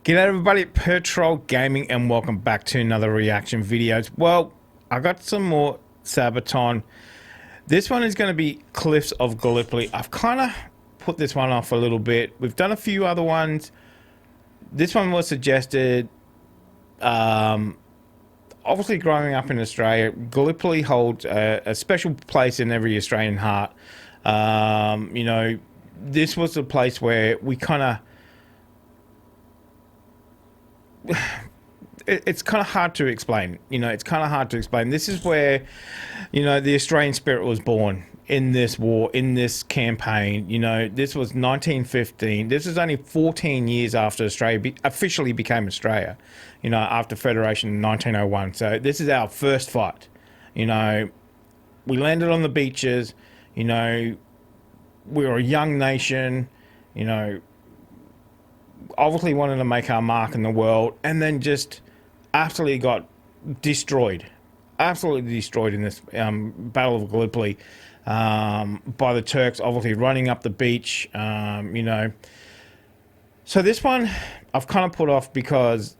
G'day everybody, Petrol Gaming, and welcome back to another reaction videos. Well, I got some more Sabaton. This one is going to be Cliffs of Gallipoli. I've kind of put this one off a little bit. We've done a few other ones. This one was suggested. Obviously, growing up in Australia, Gallipoli holds a special place in every Australian heart. You know, this was a place where we kind of... it's kind of hard to explain. You know, it's kind of hard to explain. This is where, you know, the Australian spirit was born in this war, in this campaign. You know, this was 1915. This is only 14 years after Australia officially became Australia, you know, after Federation in 1901. So this is our first fight. You know, we landed on the beaches. You know, we were a young nation, you know, obviously wanted to make our mark in the world, and then just absolutely got destroyed in this Battle of Gallipoli by the Turks, obviously running up the beach. You know, so this one I've kind of put off because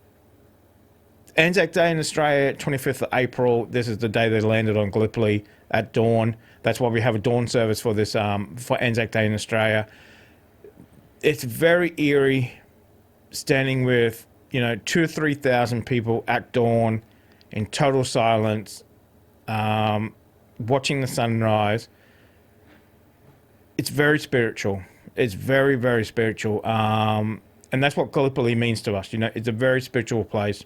Anzac Day in Australia, 25th of April, this is the day they landed on Gallipoli at dawn. That's why we have a dawn service for this for Anzac Day in Australia. It's very eerie, standing with, you know, 2,000 or 3,000 people at dawn in total silence, watching the sunrise. It's very spiritual. It's very, very spiritual. And that's what Gallipoli means to us. You know, it's a very spiritual place.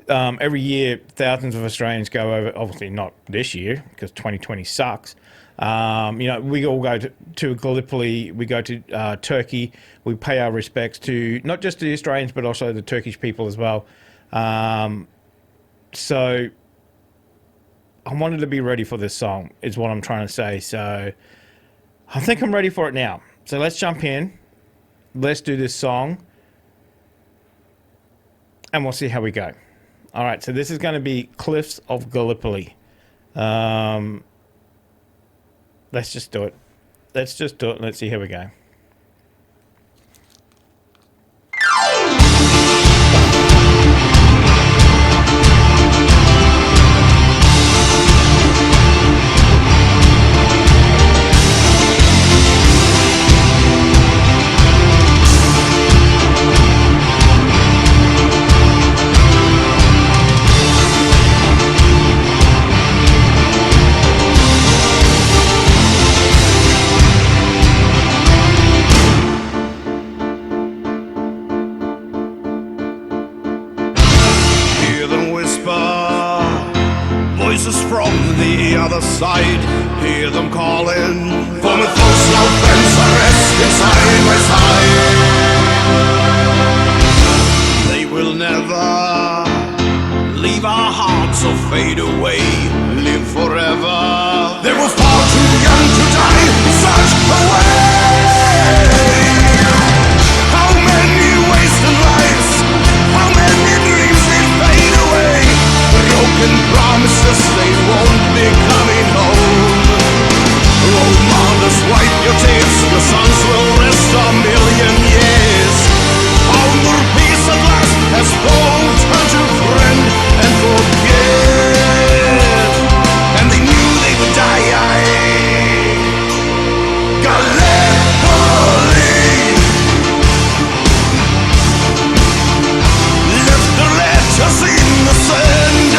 Every year, thousands of Australians go over, obviously not this year because 2020 sucks. You know, we all go to Gallipoli, we go to Turkey, we pay our respects to not just the Australians but also the Turkish people as well. So I wanted to be ready for this song is what I'm trying to say. So I think I'm ready for it now. So let's jump in, let's do this song, and we'll see how we go. All right, so this is going to be Cliffs of Gallipoli. Let's just do it. Let's just do it. Let's see how we go. Voices from the other side, hear them calling for my folks, no friends are resting side by side. They will never leave our hearts or fade away, live forever. They were far too young to die in such a way. How many wasted lives, how many dreams did fade away, broken promises they won't be coming home. Role models, wipe your tears, your sons will rest a million years. Found their peace at last, as both turned to friend and forget, and they knew they would die. Gallipoli left their letters in the sand.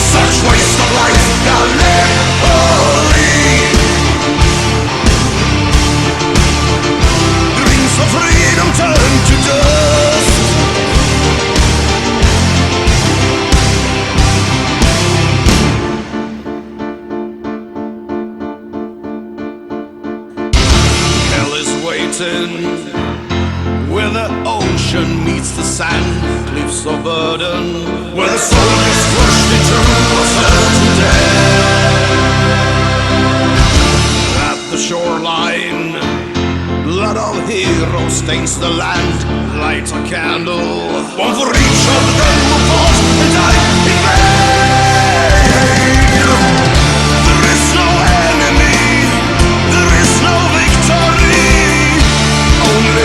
Such waste of life, Gallipoli. Dreams of freedom turn to dust. Hell is waiting where the ocean meets the sand, cliffs of burden, where the soldiers rushed into a certain death. At the shoreline, blood of heroes stains the land. Light a candle, one for each of them who fought and died in vain. There is no enemy, there is no victory, only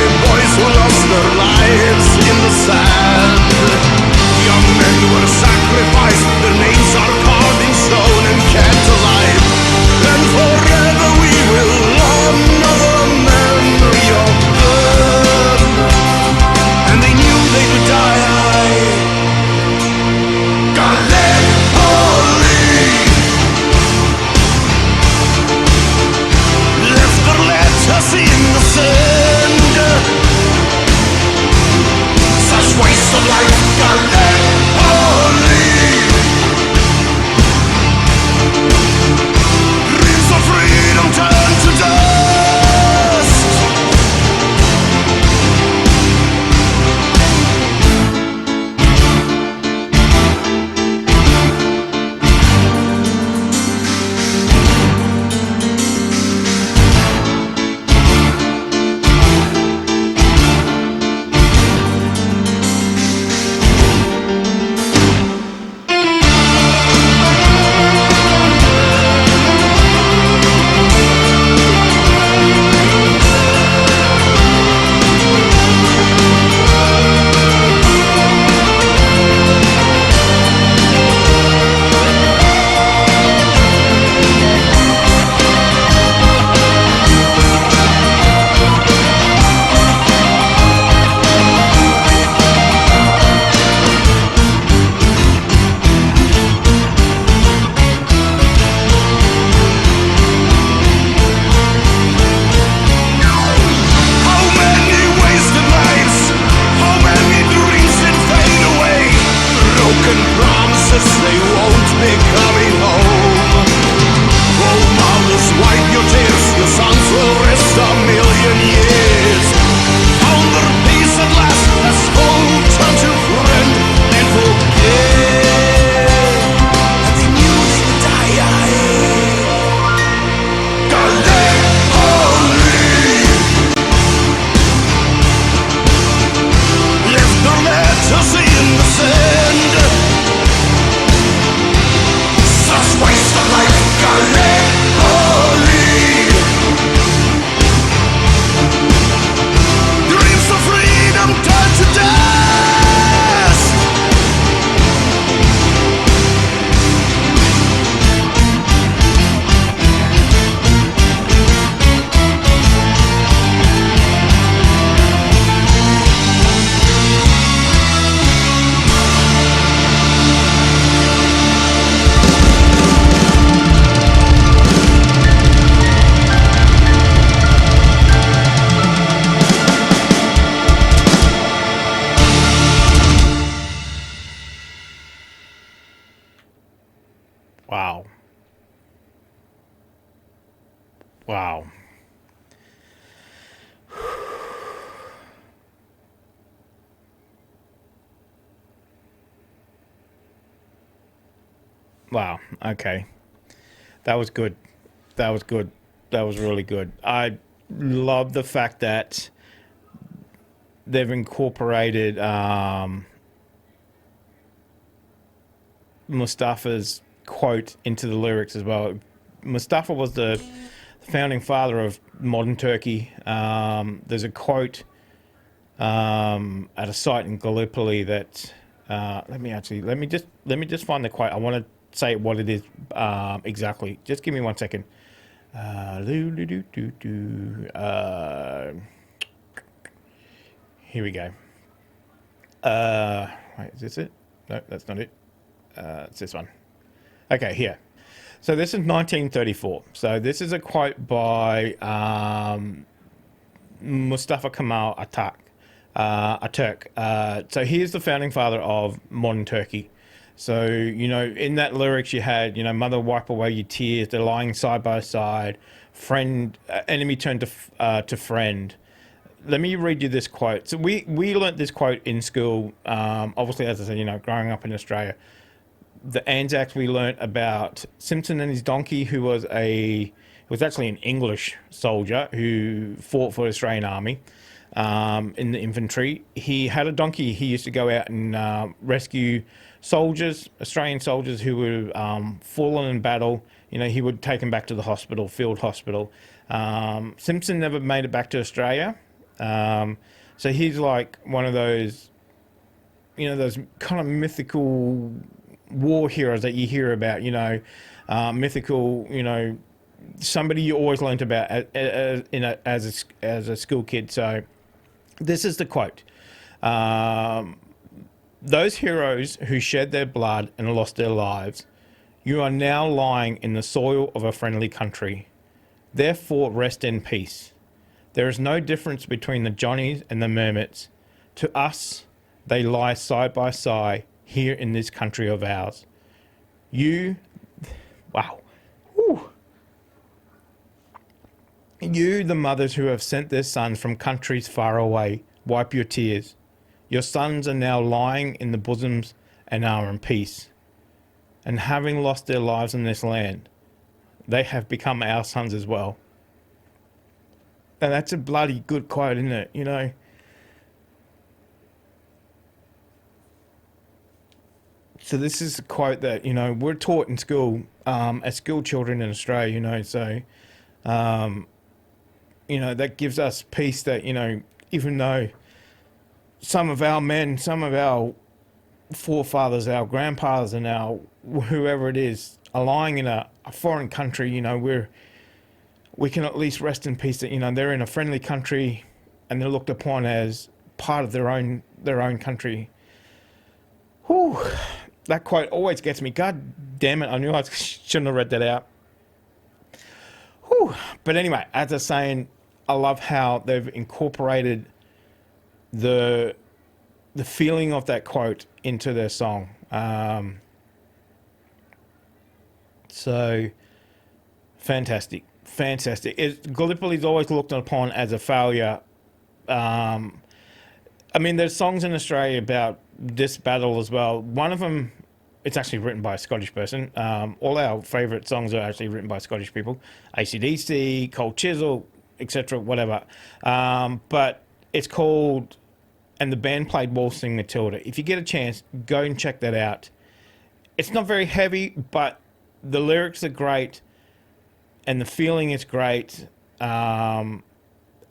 guess they won't be coming home. Oh, mothers, wipe your tears, your sons will rest a million years. Found their peace at last, as foe turn to friend, and forget that they knew they'd die. Gallipoli left their letters in the sand. Such waste of life, Gallipoli. Dreams of freedom turn to dust. Wow. Wow. Wow. Okay. That was good. That was good. That was really good. I love the fact that they've incorporated Mustafa's quote into the lyrics as well. Mustafa was the founding father of modern Turkey. There's a quote at a site in Gallipoli that let me just find the quote. I want to say what it is exactly. Just give me 1 second. Here we go. Wait, is this it? No, that's not it. It's this one. Okay, here. So this is 1934. So this is a quote by Mustafa Kemal Ataturk. So he is the founding father of modern Turkey. So, you know, in that lyrics you had, you know, mother wipe away your tears, they're lying side by side, friend, enemy turned to friend. Let me read you this quote. So we learnt this quote in school, obviously, as I said, you know, growing up in Australia. The Anzacs, we learnt about Simpson and his donkey, who was actually an English soldier who fought for the Australian Army in the infantry. He had a donkey. He used to go out and rescue soldiers, Australian soldiers who were fallen in battle. You know, he would take them back to the hospital, field hospital. Simpson never made it back to Australia. So he's like one of those, you know, those kind of mythical war heroes that you hear about, you know, mythical, you know, somebody you always learnt about as a school kid. So this is the quote. Those heroes who shed their blood and lost their lives, you are now lying in the soil of a friendly country. Therefore rest in peace. There is no difference between the Johnnies and the Mermits. To us, they lie side by side here in this country of ours. Wow. Whew. You, the mothers who have sent their sons from countries far away, wipe your tears. Your sons are now lying in the bosoms and are in peace. And having lost their lives in this land, they have become our sons as well. And that's a bloody good quote, isn't it? You know, so this is a quote that, you know, we're taught in school as school children in Australia, you know, so, you know, that gives us peace that, you know, even though some of our men, some of our forefathers, our grandfathers and our whoever it is are lying in a foreign country, you know, we can at least rest in peace that, you know, they're in a friendly country and they're looked upon as part of their own country. Whew. That quote always gets me. God damn it, I knew I shouldn't have read that out. Whew. But anyway, as I was saying, I love how they've incorporated the feeling of that quote into their song. So fantastic. Gallipoli's always looked upon as a failure. I mean, there's songs in Australia about this battle as well. One of them, it's actually written by a Scottish person. All our favourite songs are actually written by Scottish people. AC/DC, Cold Chisel, etc., whatever. But it's called, and the band played Waltzing Matilda. If you get a chance, go and check that out. It's not very heavy, but the lyrics are great, and the feeling is great. And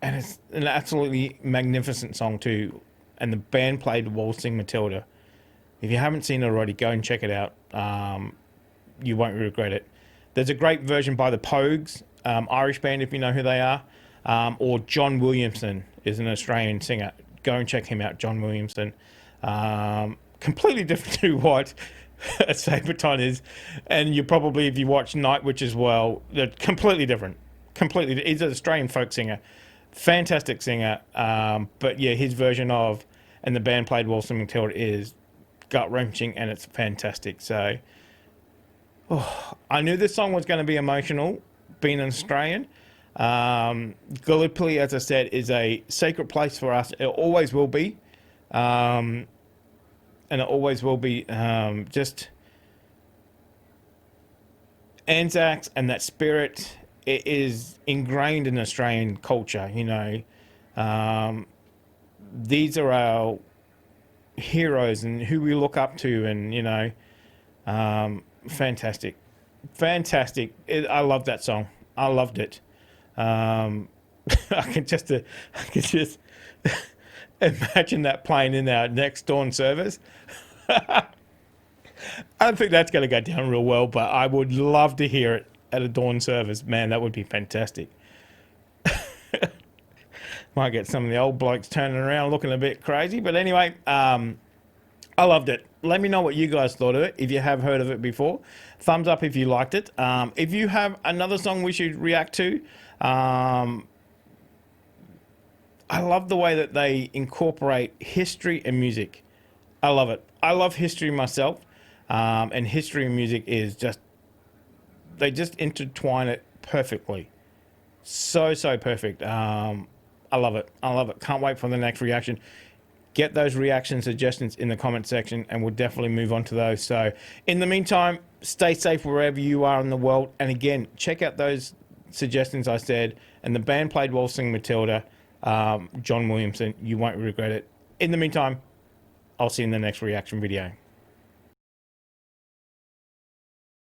it's an absolutely magnificent song too. And the band played Waltzing Matilda. If you haven't seen it already, go and check it out. You won't regret it. There's a great version by the Pogues, Irish band, if you know who they are. Or John Williamson is an Australian singer. Go and check him out, John Williamson. Completely different to what a Sabaton is. And you probably, if you watch Nightwish as well, they're completely different. He's an Australian folk singer. Fantastic singer. But yeah, his version of, and the band played Waltzing Matilda is gut-wrenching, and it's fantastic. So, I knew this song was going to be emotional, being an Australian. Gallipoli, as I said, is a sacred place for us. It always will be. And it always will be. Just Anzacs and that spirit, it is ingrained in Australian culture, you know. These are our heroes and who we look up to, and, you know, fantastic. I love that song. I loved it. I could just imagine that playing in our next dawn service. I don't think that's going to go down real well, but I would love to hear it at a dawn service. Man, that would be fantastic. Might get some of the old blokes turning around looking a bit crazy, but anyway, I loved it. Let me know what you guys thought of it, if you have heard of it before. Thumbs up if you liked it. If you have another song we should react to, I love the way that they incorporate history and music. I love it. I love history myself, and history and music is just, they just intertwine it perfectly. So perfect. I love it. Can't wait for the next reaction. Get those reaction suggestions in the comment section, and we'll definitely move on to those. So in the meantime, stay safe wherever you are in the world. And again, check out those suggestions I said. And the band played Waltzing Matilda, John Williamson. You won't regret it. In the meantime, I'll see you in the next reaction video.